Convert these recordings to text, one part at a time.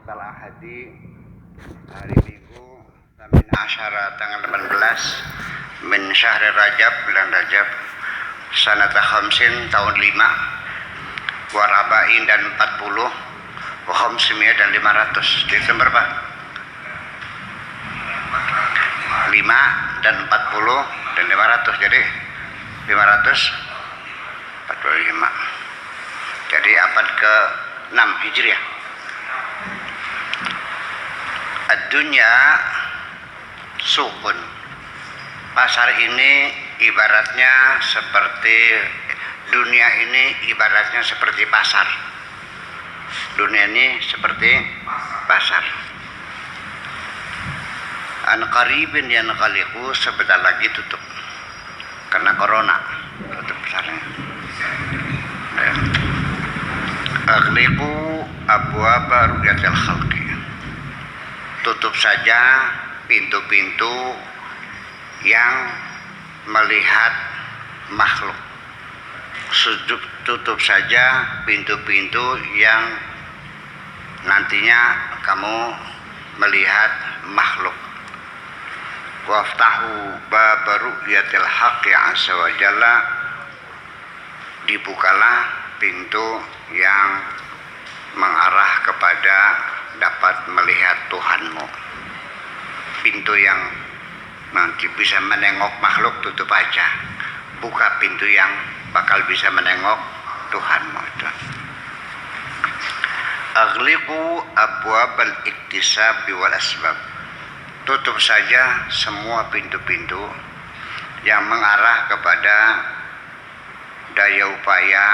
Yaumal Ahadi, hari Minggu Tamin Asyara tanggal 18 min Syahri Rajab, bulan Rajab, sanata khamsin tahun 5 warabain dan 40 wa khamsimiyah dan 500. Desember Pak 5 dan 40 dan 500, jadi 545. Jadi abad ke-6 Hijriah. Ad-dunya sukun. Pasar ini ibaratnya seperti dunia ini ibaratnya seperti pasar. Dunia ini seperti pasar. An qaribin yanqaliqu, sebentar lagi tutup karena corona, tutup pasarnya. Aghliqu abwaaba ru'yatil khalqi, tutup saja pintu-pintu yang melihat makhluk. Tutup saja pintu-pintu yang nantinya kamu melihat makhluk. Waftahu bab ru'yatil haqqi azza wa jalla, dibukalah pintu yang mengarah kepada dapat melihat Tuhanmu. Pintu yang nanti bisa menengok makhluk tutup aja, buka pintu yang bakal bisa menengok Tuhanmu itu. Aghliqu abwabal iktisab wal asbab, tutup saja semua pintu-pintu yang mengarah kepada daya upaya,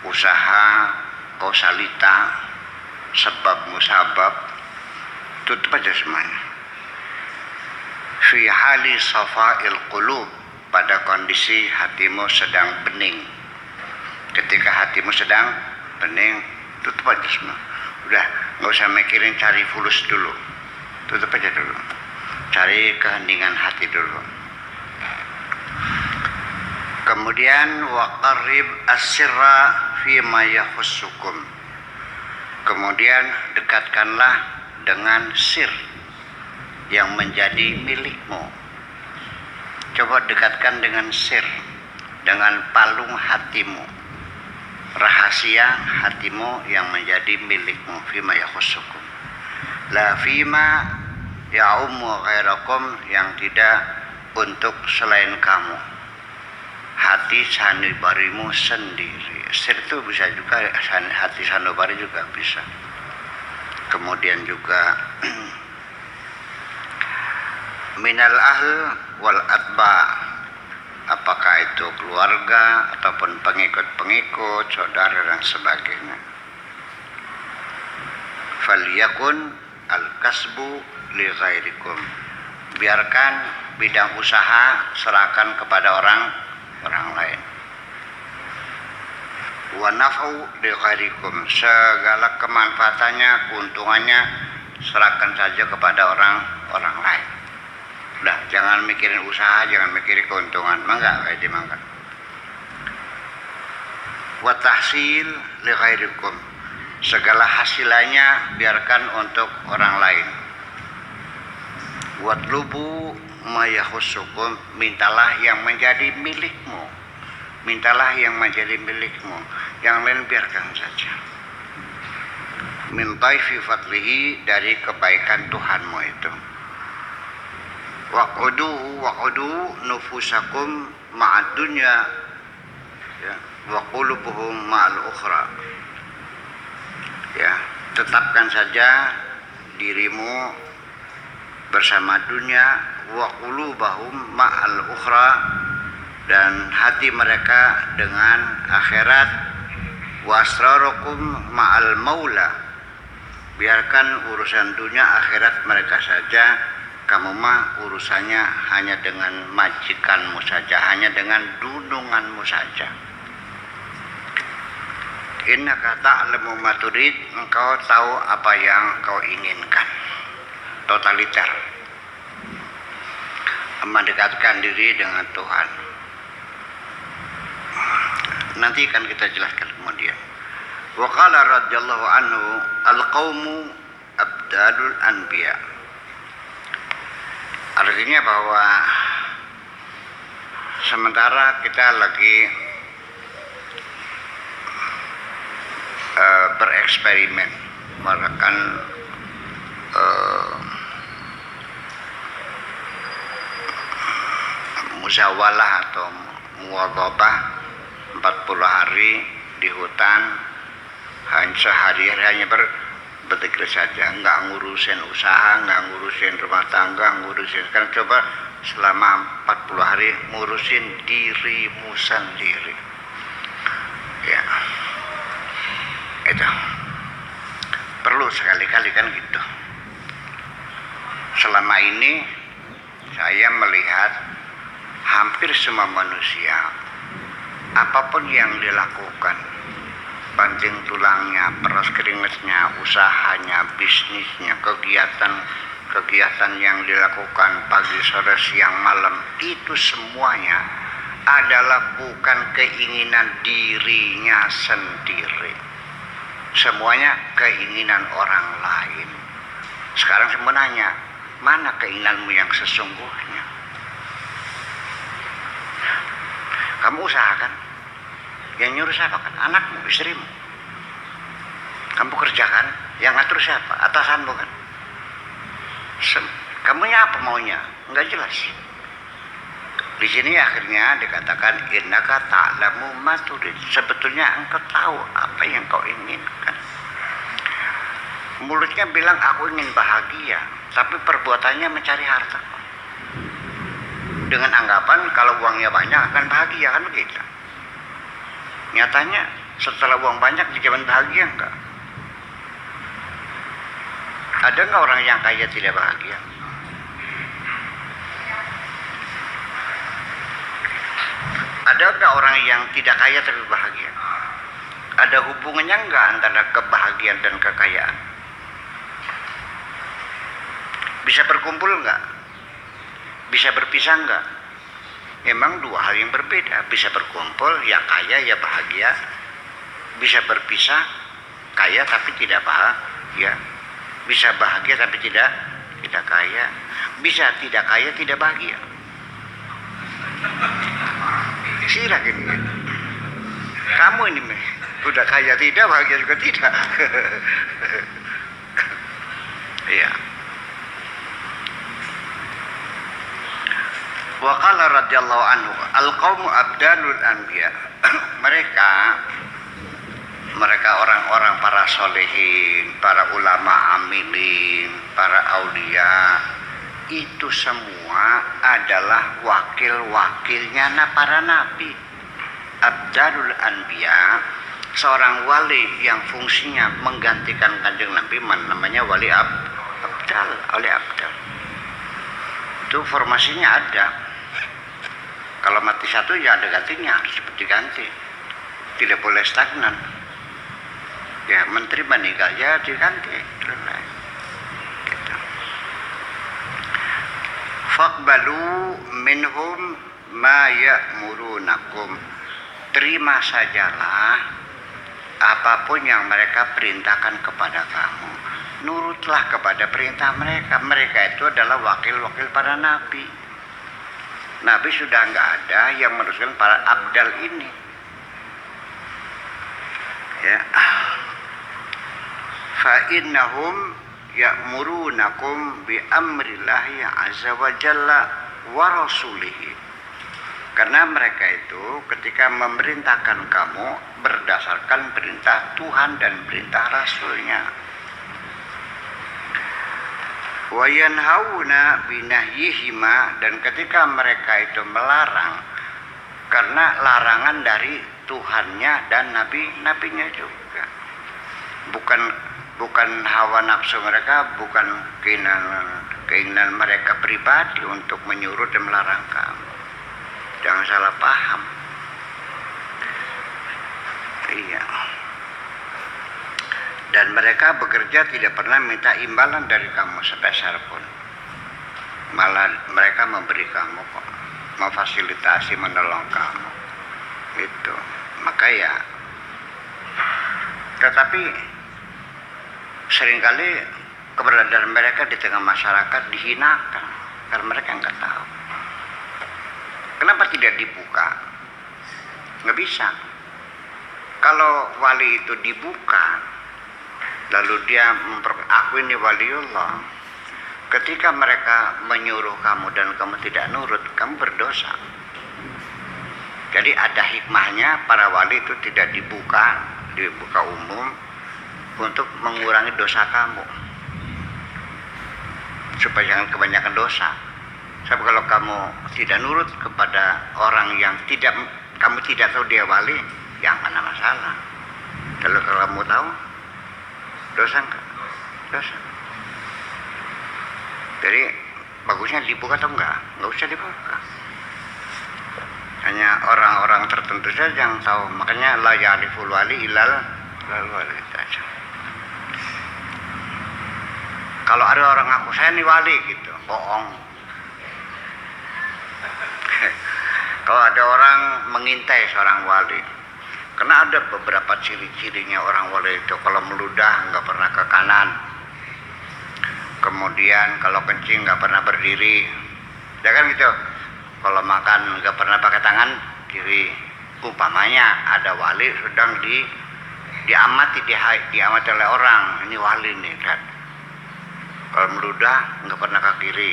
usaha, kausalita, sebab musabab, tutup aja semuanya. Fi hali safa'il qulub, pada kondisi hatimu sedang bening. Ketika hatimu sedang bening, tutup aja semua. Udah, nggak usah mikirin cari fulus dulu, tutup aja dulu, cari keheningan hati dulu. Kemudian waqarrib as-sirra fi ma yakhussukum, kemudian dekatkanlah dengan sir yang menjadi milikmu. Coba dekatkan dengan sir, dengan palung hatimu, rahasia hatimu yang menjadi milikmu. Fima yakhussukum, la fima ya'ummu ghairakum, yang tidak untuk selain kamu, hati sanubarimu sendiri. Sir itu bisa juga hati sanubari juga bisa. Kemudian juga minal ahl wal atba, apakah itu keluarga ataupun pengikut-pengikut, saudara dan sebagainya. Falyakun al-kasbu li ghairikum, biarkan bidang usaha serahkan kepada orang lain. Wa naf'u li ghairikum, segala kemanfaatannya, keuntungannya serahkan saja kepada orang lain. Udah, jangan mikirin usaha, jangan mikirin keuntungan, mangga kayak dimangga. Wa tahsil li ghairikum, segala hasilannya biarkan untuk orang lain. Watlubu ma yakhussukum, mintalah yang menjadi milikmu, mintalah yang menjadi milikmu, yang lain biarkan saja. Min taifi fadlihi, dari kebaikan Tuhanmu itu. Waqudu nufusakum ma'ad dunya, ya, wa qulubuhum ma'al ukhra, ya, tetapkan saja dirimu bersama dunia, wa qulubahum ma'al ukhra, dan hati mereka dengan akhirat. Wa asrarukum ma'al maula, biarkan urusan dunia akhirat mereka saja, kamu mah urusannya hanya dengan majikanmu saja, hanya dengan dununganmu saja. Innaka ta'lamu ma turid, engkau tahu apa yang kau inginkan. Totaliter, mendekatkan diri dengan Tuhan. Nanti akan kita jelaskan kemudian. Wa qala radhiyallahu anhu, al-qaumu abdalul anbiya. Artinya bahwa sementara kita lagi bereksperimen melakukan musyawalah atau muwadhabah 40 hari di hutan, sehari hanya berzikir saja, nggak ngurusin usaha, nggak ngurusin rumah tangga, ngurusin. Kan coba selama 40 hari ngurusin dirimu sendiri, ya itu perlu sekali-kali kan gitu. Selama ini saya melihat hampir semua manusia, apapun yang dilakukan, banting tulangnya, peras keringatnya, usahanya, bisnisnya, kegiatan yang dilakukan pagi, sore, siang, malam, itu semuanya adalah bukan keinginan dirinya sendiri. Semuanya keinginan orang lain. Sekarang saya mau nanya, mana keinginanmu yang sesungguhnya? Kamu usahakan, yang nyuruh siapa kan? Anakmu, istrimu. Kamu kerjakan, yang ngatur siapa? Atasanmu kan? Kamunya apa maunya? Enggak jelas. Di sini akhirnya dikatakan innaka ta'lamu ma turid. Sebetulnya engkau tahu apa yang kau inginkan. Mulutnya bilang aku ingin bahagia, tapi perbuatannya mencari harta. Dengan anggapan kalau uangnya banyak akan bahagia, kan begitu. Nyatanya setelah uang banyak dijamin bahagia enggak? Ada enggak orang yang kaya tidak bahagia? Ada enggak orang yang tidak kaya tapi bahagia? Ada hubungannya enggak antara kebahagiaan dan kekayaan? Bisa berkumpul enggak? Bisa berpisah enggak? Memang dua hal yang berbeda. Bisa berkumpul, ya kaya, ya bahagia. Bisa berpisah, kaya tapi tidak bahagia. Bisa bahagia tapi tidak kaya. Bisa tidak kaya, tidak bahagia. Sirak ini. Kamu ini udah kaya tidak, bahagia juga tidak. Iya. Wa qala radhiyallahu anhu al-qaumu abdalul anbiya. mereka orang-orang para solehin, para ulama amilin, para aulia, itu semua adalah wakil-wakilnya para nabi. Abdalul anbiya, seorang wali yang fungsinya menggantikan kanjeng Nabi, namanya wali abdal, wali abdal. Itu formasinya ada. Kalau mati satu ya ada gantinya, harus diganti. Tidak boleh stagnan. Ya, menteri meninggal ya diganti. Gitu. Faqbalu minhum ma ya'murunakum. Terima sajalah apapun yang mereka perintahkan kepada kamu. Nurutlah kepada perintah mereka. Mereka itu adalah wakil-wakil para nabi. Nabi sudah nggak ada yang meneruskan para abdal ini. Ya. Fa innahum ya'murunakum bi amrillahi azza wa jalla wa rasulihi. Karena mereka itu ketika memerintahkan kamu berdasarkan perintah Tuhan dan perintah Rasulnya. Wa yanhauna binahyihima, dan ketika mereka itu melarang karena larangan dari Tuhannya dan nabi-nabinya juga. Bukan hawa nafsu mereka, bukan keinginan mereka pribadi untuk menyuruh dan melarang kamu. Jangan salah paham. Iya. Dan mereka bekerja tidak pernah minta imbalan dari kamu sepeser pun. Malah mereka memberi kamu kok, memfasilitasi, menolong kamu. Itu. Maka ya. Tetapi seringkali keberadaan mereka di tengah masyarakat dihinakan karena mereka nggak tahu. Kenapa tidak dibuka? Nggak bisa. Kalau wali itu dibuka, lalu dia aku ini waliullah, ketika mereka menyuruh kamu dan kamu tidak nurut, kamu berdosa. Jadi ada hikmahnya para wali itu tidak dibuka umum untuk mengurangi dosa kamu, supaya jangan kebanyakan dosa. Sebab kalau kamu tidak nurut kepada orang yang kamu tidak tahu dia wali, ya nggak ada masalah. Kalau kamu tahu, dosa enggak? Dosa. Jadi bagusnya dibuka atau enggak? Enggak usah dibuka. Hanya orang-orang tertentu saja yang tahu. Makanya la ya'riful wali ilal wali saja. Kalau ada orang ngaku saya nih wali gitu, bohong. Kalau ada orang mengintai seorang wali, karena ada beberapa ciri-cirinya orang wali itu. Kalau meludah nggak pernah ke kanan, kemudian kalau kencing nggak pernah berdiri, ya kan gitu. Kalau makan nggak pernah pakai tangan kiri. Umpamanya ada wali sedang diamati oleh orang, ini wali nih kan. Kalau meludah nggak pernah ke kiri,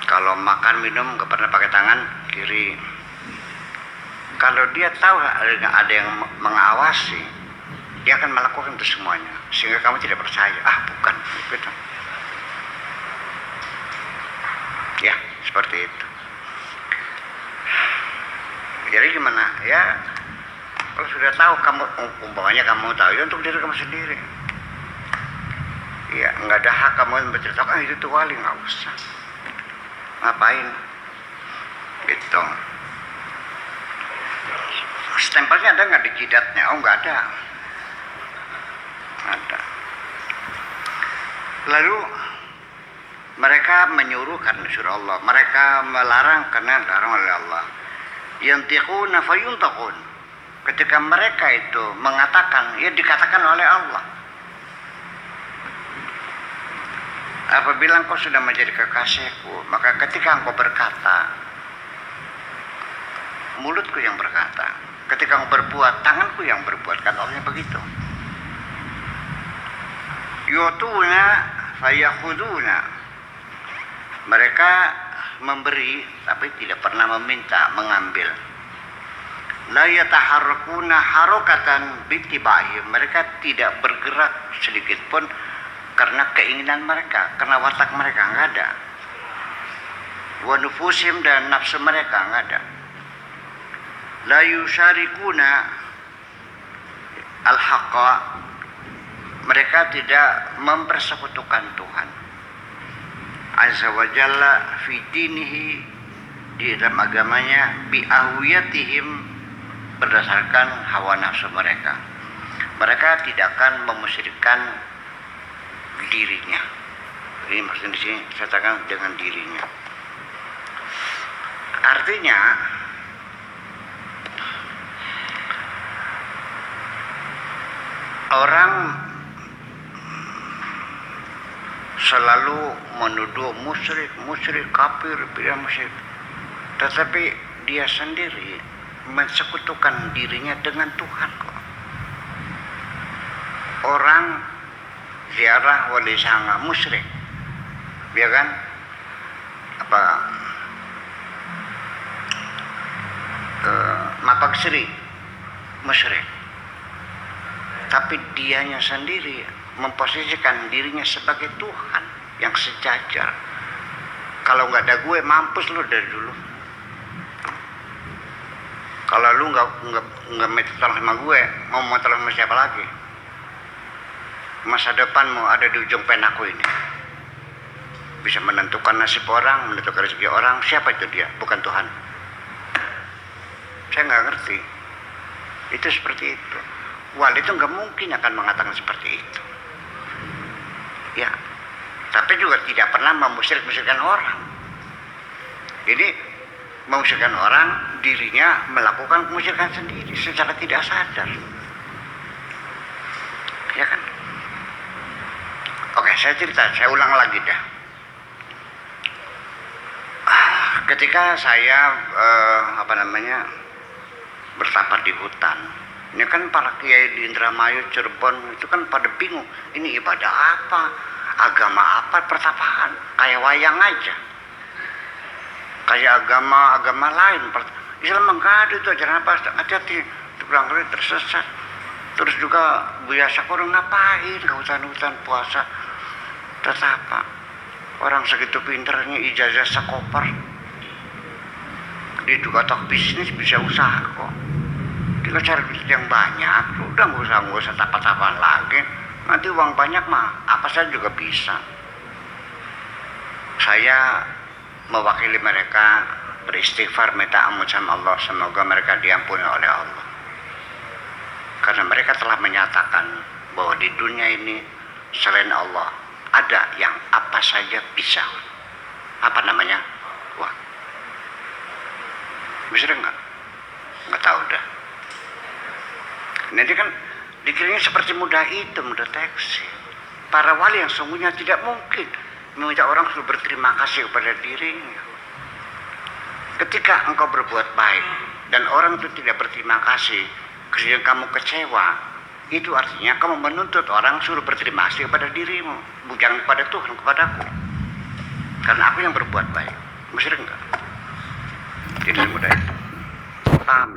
kalau makan minum nggak pernah pakai tangan kiri. Kalau dia tahu ada yang mengawasi, dia akan melakukan itu semuanya, sehingga kamu tidak percaya. Bukan gitu. Ya, seperti itu. Jadi gimana? Ya, kalau sudah tahu kamu, umpamanya kamu tahu, ya untuk diri kamu sendiri. Ya, nggak ada hak kamu menceritakan itu tuh wali, nggak usah. Ngapain? Gitu. Stempelnya ada nggak di jidatnya? Oh, nggak ada. Ada. Lalu mereka menyuruh karena disuruh Allah, mereka melarang karena dilarang oleh Allah. Yantiquna fayuntaqun. Ketika mereka itu mengatakan, ya dikatakan oleh Allah. Apabila engkau sudah menjadi kekasihku, maka ketika engkau berkata, mulutku yang berkata. Ketika engkau berbuat, tanganku yang berbuat. Kan Allahnya begitu. Yutuna fayakhuduna. Mereka memberi tapi tidak pernah meminta, mengambil. La yataharrakuna harakatan bittiba'ihim. Mereka tidak bergerak sedikit pun karena keinginan mereka, karena watak mereka enggak ada. Wa nufusim, dan nafsu mereka enggak ada. La yusyarikuna al-haqqa. Mereka tidak mempersekutukan Tuhan Azza wa Jalla fi dinihi, di dalam agamanya, bi ahwiyatihim, berdasarkan hawa nafsu mereka. Mereka tidak akan memusyrikkan dirinya. Ini maksudnya di sini saya katakan dengan dirinya. Artinya orang selalu menuduh musyrik, kafir, bidah musyrik, tetapi dia sendiri mensekutukan dirinya dengan Tuhan kok. Orang ziarah wali sanga musyrik, ya kan? Mapak Sri musyrik, tapi dianya sendiri memposisikan dirinya sebagai Tuhan yang sejajar. Kalau nggak ada gue, mampus lu dari dulu. Kalau lu nggak minta tolong sama gue, mau tolong sama siapa lagi? Masa depanmu ada di ujung penaku ini. Bisa menentukan nasib orang, menentukan rezeki orang. Siapa itu dia? Bukan Tuhan. Saya nggak ngerti. Itu seperti itu. Wali itu nggak mungkin akan mengatakan seperti itu. Ya, tapi juga tidak pernah memusyrik-musyrikan orang. Jadi memusyrikan orang, dirinya melakukan kemusyrikan sendiri secara tidak sadar. Ya kan? saya cerita, saya ulang lagi dah. Ketika saya bertapa di hutan, ini kan para kiai di Indramayu, Cirebon itu kan pada bingung, ini ibadah apa, agama apa pertapaan, kayak wayang aja, kayak agama lain. Islam enggak ada itu ajaran apa, hati-hati, dibilang tersesat. Terus juga Buya Sakur ngapain ke hutan-hutan puasa tertapa, orang segitu pinternya ijazah sekoper, dia juga tak bisnis, bisa usaha kok. Dia cari duit yang banyak, udah nggak usah tapa-tapaan lagi. Nanti uang banyak mah apa saja juga bisa. Saya mewakili mereka beristighfar, minta ampun sama Allah, semoga mereka diampuni oleh Allah. Karena mereka telah menyatakan bahwa di dunia ini selain Allah ada yang apa saja bisa. Apa namanya? Wah, bisa nggak? Nggak tahu dah. Nanti kan dikiranya seperti mudah itu mendeteksi. Para wali yang sungguhnya tidak mungkin meminta orang suruh berterima kasih kepada dirinya. Ketika engkau berbuat baik dan orang itu tidak berterima kasih, kemudian kamu kecewa, itu artinya kamu menuntut orang suruh berterima kasih kepada dirimu, bukan kepada Tuhan, kepadaku. Karena aku yang berbuat baik. Benar enggak? Tidak mudah itu. Paham?